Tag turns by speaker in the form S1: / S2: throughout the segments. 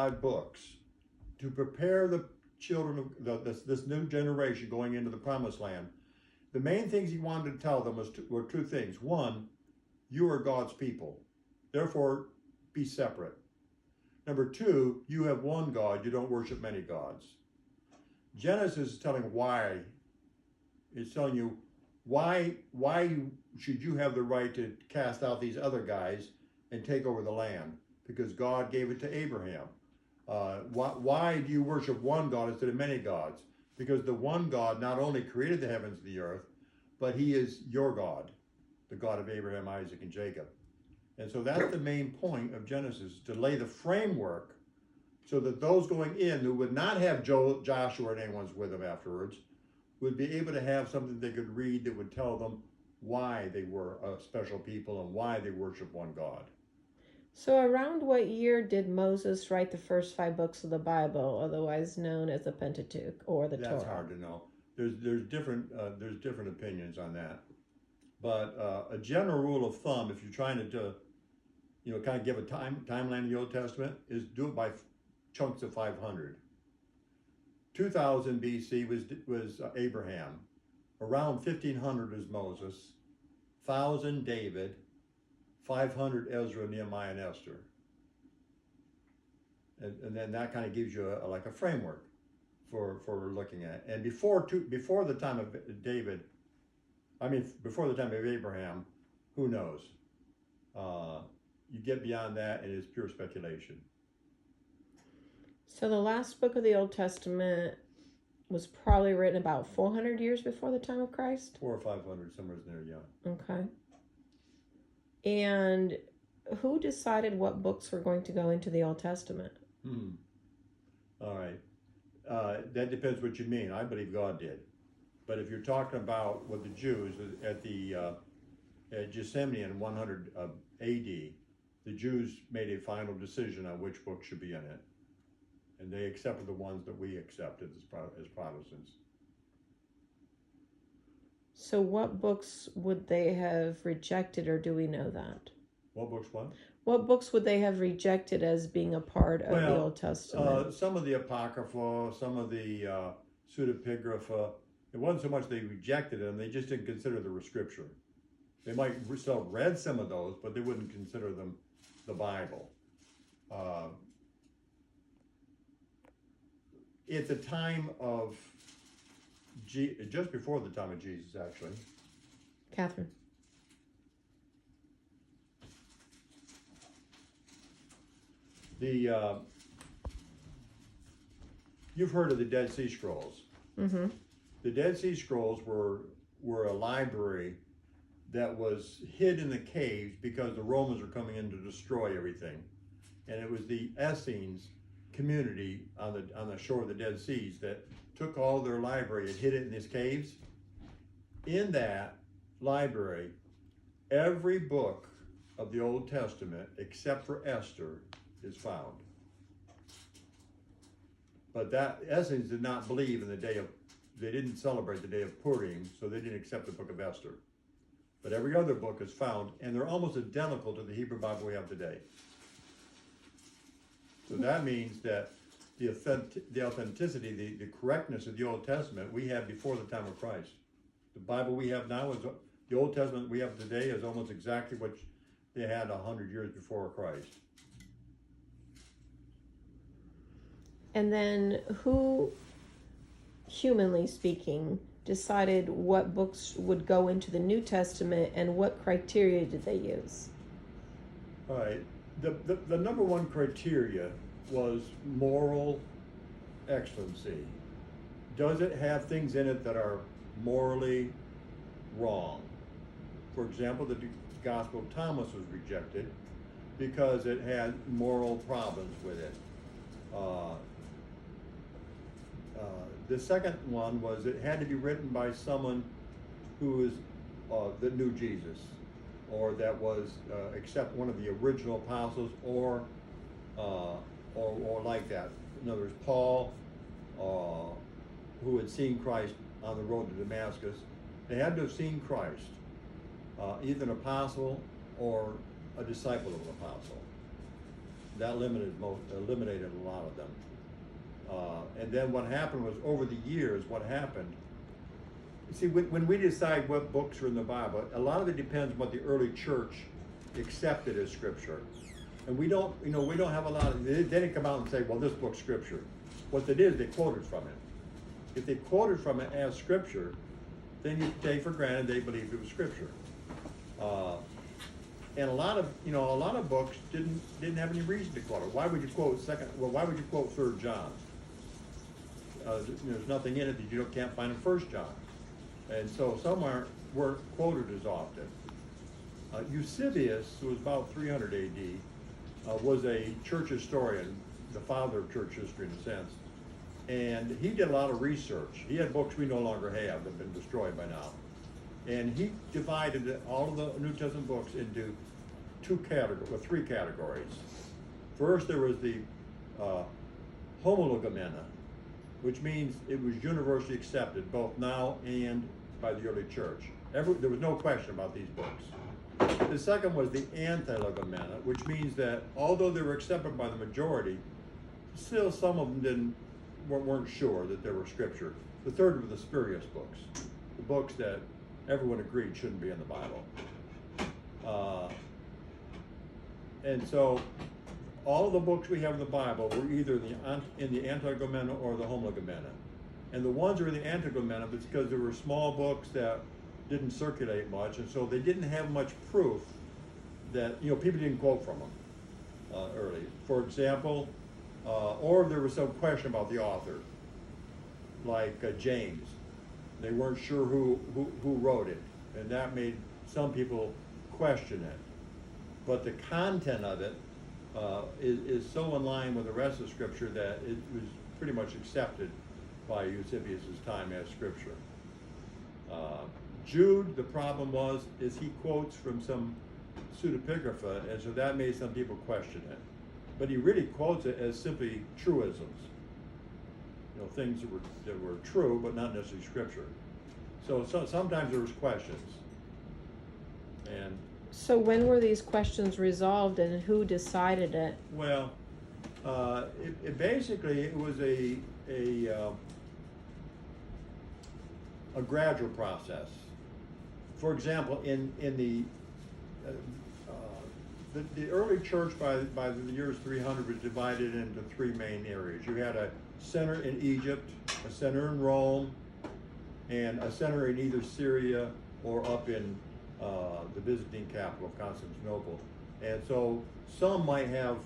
S1: 5 books to prepare the children of this new generation going into the promised land. The main things he wanted to tell them were 2 things. One, you are God's people, therefore be separate. Number 2, you have one God, you don't worship many gods. Genesis is telling why. It's telling you why should you have the right to cast out these other guys and take over the land? Because God gave it to Abraham. Why do you worship one God instead of many gods? Because the one God not only created the heavens and the earth, but he is your God, the God of Abraham, Isaac, and Jacob. And so that's the main point of Genesis, to lay the framework so that those going in who would not have Joshua and anyone's with them afterwards would be able to have something they could read that would tell them why they were a special people and why they worship one God.
S2: So around what year did Moses write the first 5 books of the Bible, otherwise known as the Pentateuch or the Torah?
S1: That's hard to know. There's different opinions on that. But a general rule of thumb, if you're trying to kind of give a timeline of the Old Testament, is do it by chunks of 500. 2000 BC was Abraham. Around 1500 is Moses. 1000 David. 500 Ezra, Nehemiah, and Esther. And then that kind of gives you a framework for looking at. And before the time of David, before the time of Abraham, who knows? You get beyond that, and it's pure speculation.
S2: So the last book of the Old Testament was probably written about 400 years before the time of Christ?
S1: 400 or 500, somewhere in there, yeah.
S2: Okay. And who decided what books were going to go into the Old Testament?
S1: All right. That depends what you mean. I believe God did. But if you're talking about what the Jews at Gethsemane in 100 AD, the Jews made a final decision on which book should be in it. And they accepted the ones that we accepted as Protestants.
S2: So what books would they have rejected, or do we know that?
S1: What books what?
S2: What books would they have rejected as being a part of the Old Testament?
S1: Some of the Apocrypha, some of the Pseudepigrapha. It wasn't so much they rejected them, they just didn't consider them scripture. They might still read some of those, but they wouldn't consider them the Bible. At the time of just before the time of Jesus, actually.
S2: Catherine.
S1: You've heard of the Dead Sea Scrolls.
S2: Mm-hmm.
S1: The Dead Sea Scrolls were a library that was hid in the caves because the Romans were coming in to destroy everything, and it was the Essenes community on the shore of the Dead Seas that took all their library and hid it in these caves. In that library, every book of the Old Testament, except for Esther, is found. But that Essenes did not believe in they didn't celebrate the day of Purim, so they didn't accept the book of Esther. But every other book is found, and they're almost identical to the Hebrew Bible we have today. So that means that the authenticity, the correctness of the Old Testament we have before the time of Christ. The Bible we have now the Old Testament we have today is almost exactly what they had 100 years before Christ.
S2: And then who, humanly speaking, decided what books would go into the New Testament, and what criteria did they use?
S1: All right. The number one criteria was moral excellency. Does it have things in it that are morally wrong? For example, the Gospel of Thomas was rejected because it had moral problems with it. The second one was it had to be written by someone who that knew Jesus, or that was except one of the original apostles, or like that. In other words, Paul, who had seen Christ on the road to Damascus. They had to have seen Christ, either an apostle or a disciple of an apostle. that eliminated a lot of them. And then what happened was, over the years, what happened, you see, when we decide what books are in the Bible, a lot of it depends on what the early church accepted as scripture. And we don't have a lot of, they didn't come out and say, well, this book's scripture. What they did is they quoted from it. If they quoted from it as scripture, then you take for granted they believed it was scripture. And a lot of books didn't have any reason to quote it. Why would you quote why would you quote 3 John? There's nothing in it that you can't find in 1 John. And so some weren't quoted as often. Eusebius, who was about 300 AD, was a church historian, the father of church history in a sense. And he did a lot of research. He had books we no longer have that have been destroyed by now. And he divided all of the New Testament books into 3 categories. First, there was the homologomena, which means it was universally accepted both now and by the early church. There was no question about these books. The second was the antilogomena, which means that although they were accepted by the majority, still some of them weren't sure that they were scripture. The third were the spurious books, the books that everyone agreed shouldn't be in the Bible. And so all of the books we have in the Bible were either in the antilogomena or the homologomena. And the ones that were in the antilogomena, it's because they were small books that didn't circulate much, and so they didn't have much proof that, people didn't quote from them early. For example, or there was some question about the author, like James. They weren't sure who wrote it, and that made some people question it. But the content of it is so in line with the rest of Scripture that it was pretty much accepted by Eusebius' time as Scripture. Jude, the problem is he quotes from some pseudepigrapha, and so that made some people question it. But he really quotes it as simply truisms, things that were true, but not necessarily Scripture. So sometimes there was questions. And
S2: so when were these questions resolved, and who decided it?
S1: Well, it basically was a gradual process. For example, in the early church by the years 300 was divided into 3 main areas. You had a center in Egypt, a center in Rome, and a center in either Syria or up in the Byzantine capital of Constantinople. And so some might have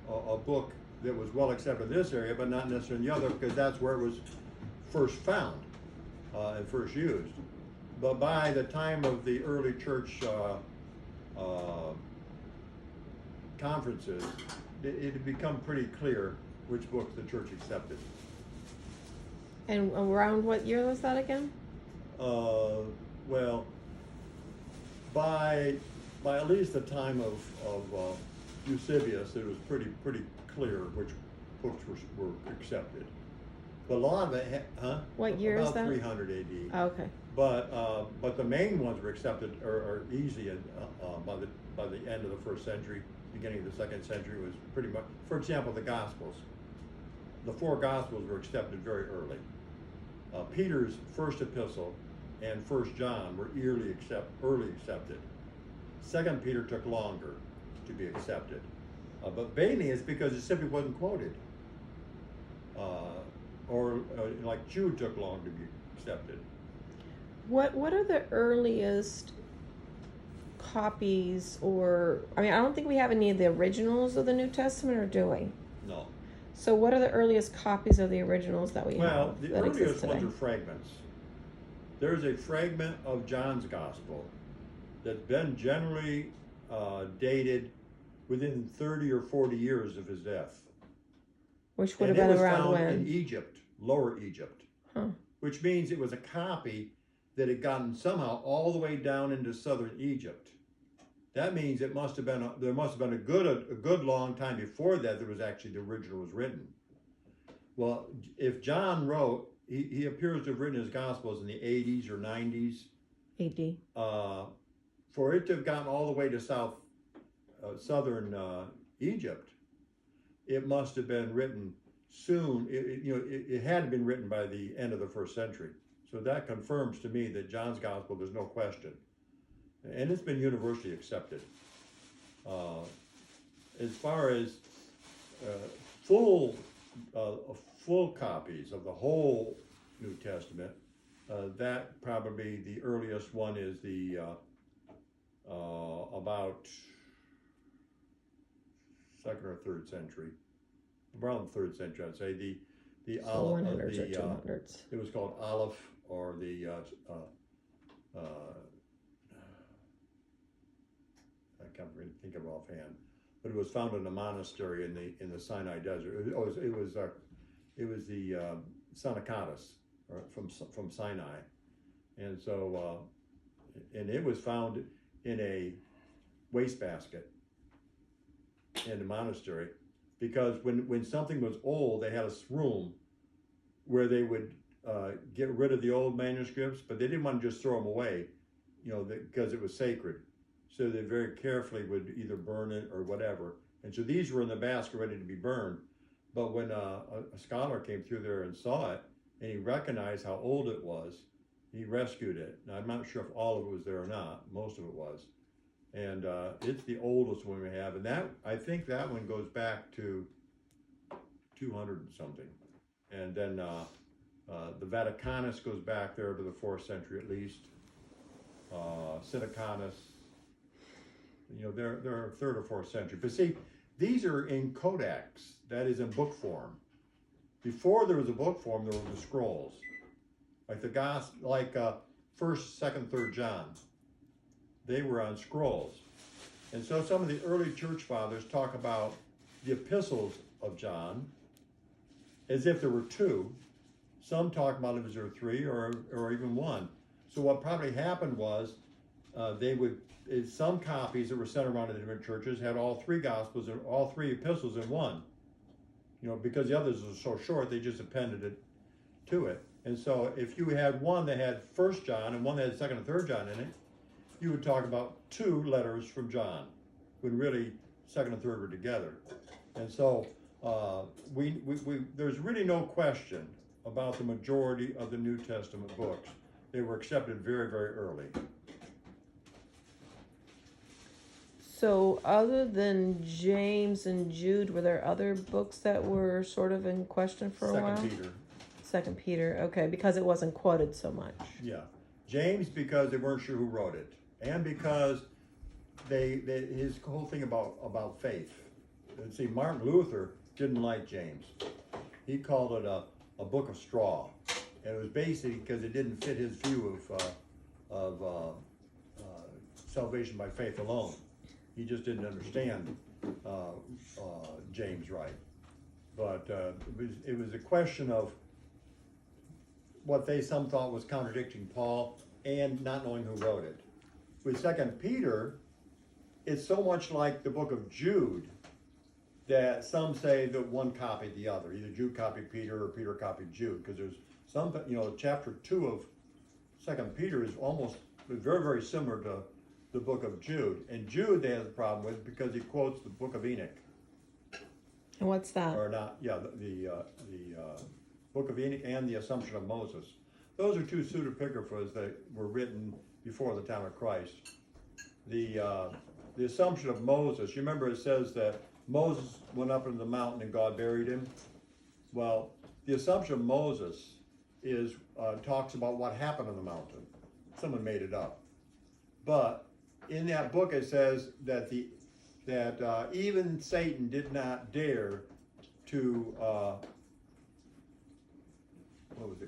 S1: a book that was well accepted in this area, but not necessarily in the other, because that's where it was first found and first used. But by the time of the early church conferences, it had become pretty clear which books the church accepted.
S2: And around what year was that again?
S1: Well, by at least the time of Eusebius, it was pretty clear which books were accepted. But a lot of it,
S2: What year
S1: about
S2: is that?
S1: 300 AD.
S2: Oh, okay.
S1: But the main ones were accepted or easy by the end of the 1st century, beginning of the 2nd century was pretty much. For example, the Gospels. The 4 Gospels were accepted very early. Peter's first epistle and 1 John were early accepted. 2 Peter took longer to be accepted, but mainly it's because it simply wasn't quoted. Or like Jude took long to be accepted.
S2: What are the earliest copies, or I don't think we have any of the originals of the New Testament, or do we?
S1: No.
S2: So what are the earliest copies of the originals that we have?
S1: Well, the
S2: that exist
S1: earliest
S2: today?
S1: ones are fragments. There's a fragment of John's Gospel that's been generally dated within 30 or 40 years of his death.
S2: Which would
S1: And
S2: have
S1: it
S2: been
S1: was
S2: around
S1: found
S2: when?
S1: in Egypt, Lower Egypt.
S2: Huh.
S1: Which means it was a copy that had gotten somehow all the way down into southern Egypt. That means there must have been a good long time before that was actually the original was written. Well, if John wrote, he appears to have written his Gospels in the 80s or 90s.
S2: AD.
S1: For it to have gotten all the way to southern Egypt, it must have been written soon. It had been written by the end of the first century. So that confirms to me that John's gospel, there's no question. And it's been universally accepted. As far as full copies of the whole New Testament, that probably the earliest one is the about second or third century, around the third century, I'd say. The
S2: So
S1: Aleph,
S2: 100s or 200s.
S1: it was called Aleph, or the I can't really think of it offhand, but it was found in a monastery in the Sinai desert. It was the Sanakatis, from Sinai, and so and it was found in a wastebasket in the monastery, because when something was old, they had a room where they would get rid of the old manuscripts, but they didn't want to just throw them away, because it was sacred. So they very carefully would either burn it or whatever. And so these were in the basket ready to be burned. But when a scholar came through there and saw it, and he recognized how old it was, he rescued it. Now, I'm not sure if all of it was there or not. Most of it was. And it's the oldest one we have. And I think that one goes back to 200 and something. And then the Vaticanus goes back there to the 4th century at least. Sinacanus, they're 3rd or 4th century. But see, these are in codex, that is in book form. Before there was a book form, there were the scrolls, like the gospel, like 1st, 2nd, 3rd John. They were on scrolls, and so some of the early church fathers talk about the epistles of John as if there were 2. Some talk about it as there were 3 or even 1. So what probably happened was some copies that were sent around to the different churches had all 3 gospels and all 3 epistles in one. Because the others are so short, they just appended it to it. And so if you had one that had 1st John and one that had 2nd and 3rd John in it, you would talk about 2 letters from John, when really 2nd and 3rd were together. And so there's really no question about the majority of the New Testament books. They were accepted very, very early.
S2: So other than James and Jude, were there other books that were sort of in question for a while? Second Peter, okay, because it wasn't quoted so much.
S1: Yeah. James, because they weren't sure who wrote it, and because his whole thing about faith. And see, Martin Luther didn't like James. He called it a book of straw, and it was basically because it didn't fit his view of salvation by faith alone. He just didn't understand James right. But it was a question of what some thought was contradicting Paul and not knowing who wrote it. With 2 Peter, it's so much like the book of Jude that some say that one copied the other. Either Jude copied Peter or Peter copied Jude, because there's some, chapter 2 of 2 Peter is almost very, very similar to the book of Jude. And Jude they have a problem with because he quotes the book of Enoch.
S2: And what's that?
S1: Or not, yeah, the book of Enoch and the Assumption of Moses. Those are 2 pseudepigraphas that were written before the time of Christ. The Assumption of Moses, you remember it says that Moses went up into the mountain and God buried him. Well, the Assumption of Moses talks about what happened on the mountain. Someone made it up. But in that book it says that even Satan did not dare to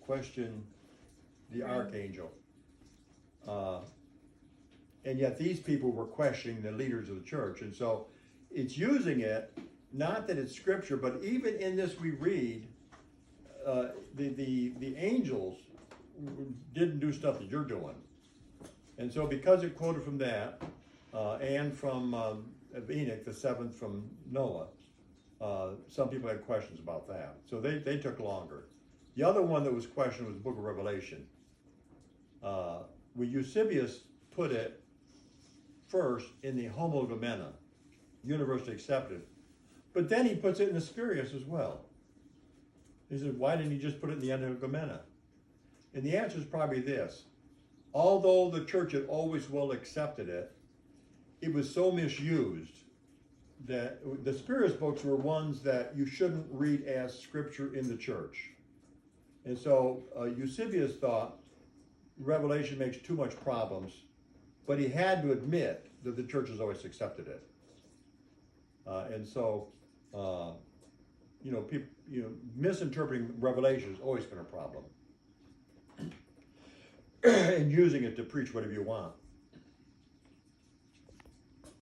S1: question the archangel. And yet these people were questioning the leaders of the church. And so it's using it, not that it's scripture, but even in this we read, the angels didn't do stuff that you're doing. And so because it quoted from that, and from Enoch, the 7th from Noah, some people had questions about that. So they took longer. The other one that was questioned was the book of Revelation. Eusebius put it first in the Homogumena, universally accepted. But then he puts it in the spurious as well. He says, why didn't he just put it in the Enigomena? And the answer is probably this. Although the church had always well accepted it, it was so misused that the spurious books were ones that you shouldn't read as scripture in the church. And so Eusebius thought Revelation makes too much problems, but he had to admit that the church has always accepted it. And so, people, misinterpreting Revelation has always been a problem. And using it to preach whatever you want.